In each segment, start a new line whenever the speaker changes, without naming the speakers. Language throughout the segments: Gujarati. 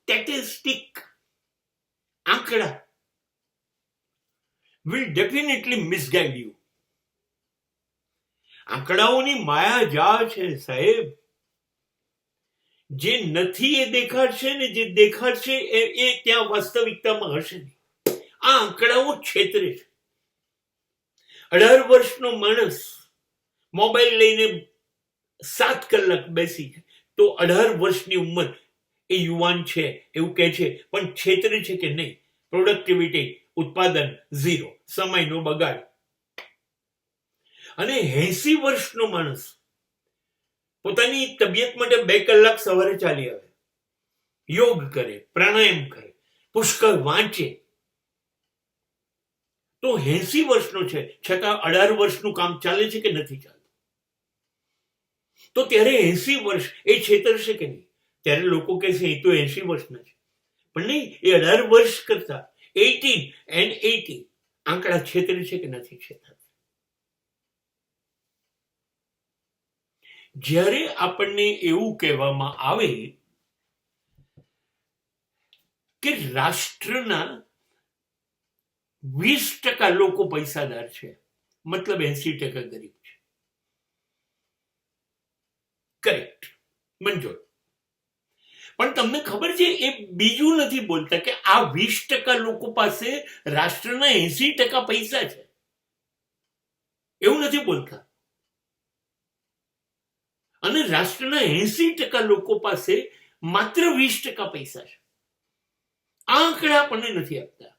statistic આંકડા will definitely misguide you. આંકડાઓની માયા જા છે સાહેબ. જે નથી એ દેખાડશે ને જે દેખાડશે એ ત્યાં વાસ્તવિકતામાં હશે નહીં. આ આંકડાઓ છેતરે છે. 18 વર્ષનો માણસ મોબાઈલ લઈને 7 કલાક બેસી છે તો 18 વર્ષની ઉંમર એ યુવાન છે એવું કહે છે, પણ છેતરે છે કે નહીં? પ્રોડક્ટિવિટી, ઉત્પાદન 0, સમયનો બગાડ. અને 80 વર્ષનો માણસ પોતાની તબિયત માટે 2 કલાક સવારે ચાલી આવે, યોગ કરે, પ્રાણાયામ કરે, પુષ્કળ વાંચે, તો 80 વર્ષનો છે છતાં 18 વર્ષનું કામ ચાલે છે કે નથી ચાલતું? તો ત્યારે 80 વર્ષ એ છેતરશે કે નહીં? ત્યારે લોકો કહેશે એ તો 80 વર્ષના છે, પણ નહીં, એ 18 વર્ષ કરતા 18 and 80 આંકડા છેતરે છે કે નથી છેતરતા? જ્યારે આપણને એવું કહેવામાં આવે કે રાષ્ટ્રના 20% લોકો પૈસાદાર છે, મતલબ 80% ગરીબ છે. કરેક્ટ, મંજૂર. પણ તમને ખબર છે એ બીજું નથી બોલતા કે આ 20% લોકો પાસે રાષ્ટ્રના 80% પૈસા છે, એવું નથી બોલતા. અને રાષ્ટ્રના 80% લોકો પાસે માત્ર 20% પૈસા છે. આ આંકડા આપણને નથી આપતા.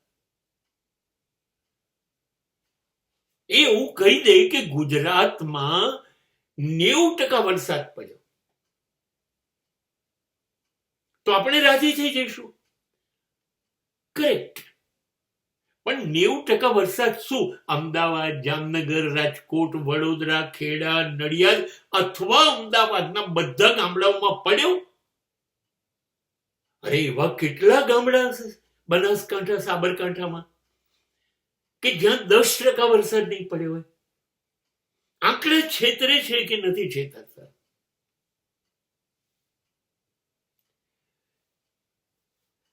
એ એવું કહી દે કે ગુજરાતમાં 90% વરસાદ પડ્યો તો આપણે રાજી થઈ જઈશું. કરેક્ટ, પણ 90% વરસાદ શું અમદાવાદ, જામનગર, રાજકોટ, વડોદરા, ખેડા, નડિયાદ અથવા અમદાવાદના બધા ગામડાઓમાં પડ્યો? અરે એવા કેટલા ગામડા હશે બનાસકાંઠા, સાબરકાંઠામાં કે જ્યાં 10% વરસાદ નહીં પડ્યો હોય. આંકડા છેતરે છે કે નથી છેતરતા?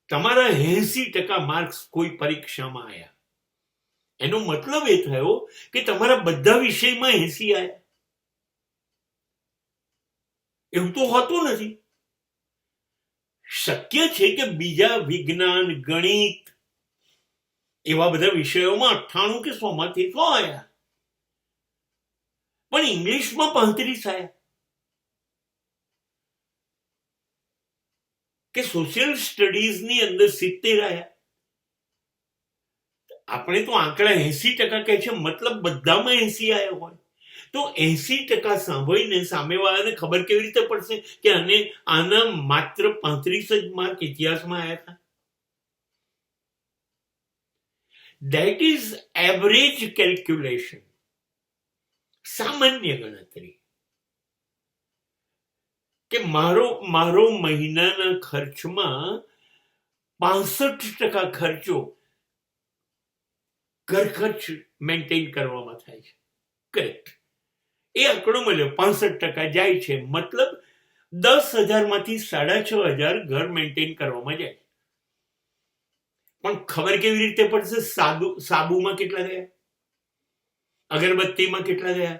તમારા 80% માર્ક્સ કોઈ પરીક્ષામાં આવ્યા, એનો મતલબ એ થયો કે તમારા બધા વિષયમાં 80 આવ્યા. એવું તો હોતું નથી. શક્ય છે કે બીજા વિજ્ઞાન, ગણિત એવા બધા વિષયોમાં 98 કે 100 માંથી 100 આવ્યા, પણ ઇંગ્લિશમાં 35 આવ્યા, કે સોશિયલ સ્ટડીઝની અંદર 70 આવ્યા. આપણે તો આંકડા 80% કહે છે, મતલબ બધામાં 80 આવ્યા હોય તો 80% સાંભળીને સામેવાળાને ખબર કેવી રીતે પડશે કે આના માત્ર 35 જ માર્ક ઇતિહાસમાં આવ્યા હતા? That is average calculation, સામાન્ય ગણતરી. કે મારો મહિનાના ખર્ચમાં 65% ખર્ચો ઘર ખર્ચ મેન્ટેન કરવામાં થાય છે. કરેક્ટ, એ આંકડો મળ્યો, 65% જાય છે, મતલબ 10,000 માંથી 6,500 ઘર મેન્ટેન કરવામાં જાય. પણ ખબર કેવી રીતે પડશે? સાબુમાં કેટલા ગયા, અગરબત્તીમાં કેટલા ગયા,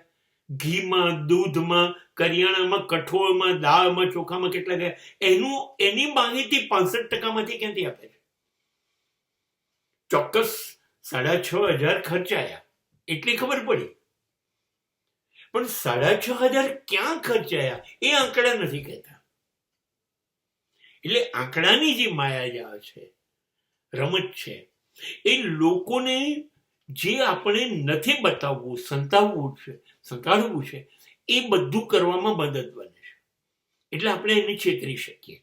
ઘીમાં, દૂધમાં, કરિયાણામાં, કઠોળમાં, દાળમાં, ચોખામાં કેટલા ગયા, એની માહિતી 65% માંથી ક્યાંથી આપે છે? ચોક્કસ 6,500 ખર્ચાયા એટલી ખબર પડી, પણ 6,500 ક્યાં ખર્ચાયા એ આંકડા નથી કહેતા. એટલે આંકડાની જે માયાજાળ છે, રમત છે, એ લોકોને જે આપણે નથી બતાવવું, સંતાડવું છે એ બધું કરવામાં મદદ બને છે. એટલે આપણે એને છેતરી શકીએ.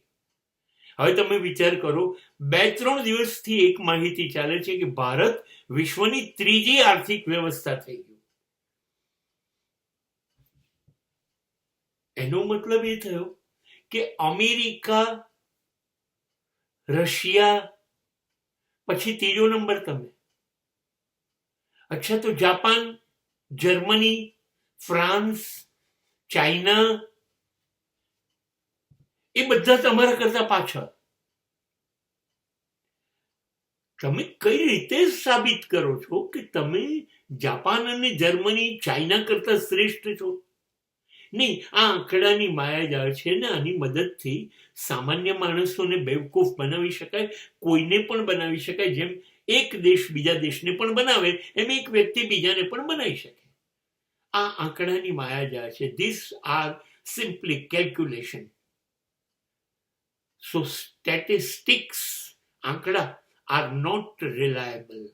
હવે તમે વિચાર કરો, 2-3 દિવસથી એક માહિતી ચાલે છે કે ભારત વિશ્વની 3જી આર્થિક વ્યવસ્થા થઈ ગયું. એનો મતલબ એ થયો કે અમેરિકા, રશિયા પછી 3જો નંબર તમે. અચ્છા, તો જાપાન, જર્મની, ફ્રાન્સ, ચાઇના, એ બધા તમારા કરતા પાછળ. તમે કઈ રીતે સાબિત કરો છો કે તમે જાપાન અને જર્મની ચાઇના કરતા શ્રેષ્ઠ છો? નહીં, આ આંકડાની માયાજાળ છે ને આની મદદથી સામાન્ય માણસોને બેવકૂફ બનાવી શકાય, કોઈને પણ બનાવી શકાય. જેમ એક દેશ બીજા દેશને પણ બનાવે એમ એક વ્યક્તિ બીજાને પણ બનાવી શકે. આ આંકડાની માયાજાળ છે. This are simply calculation. So statistics, આંકડા, આર નોટ રિલાયબલ.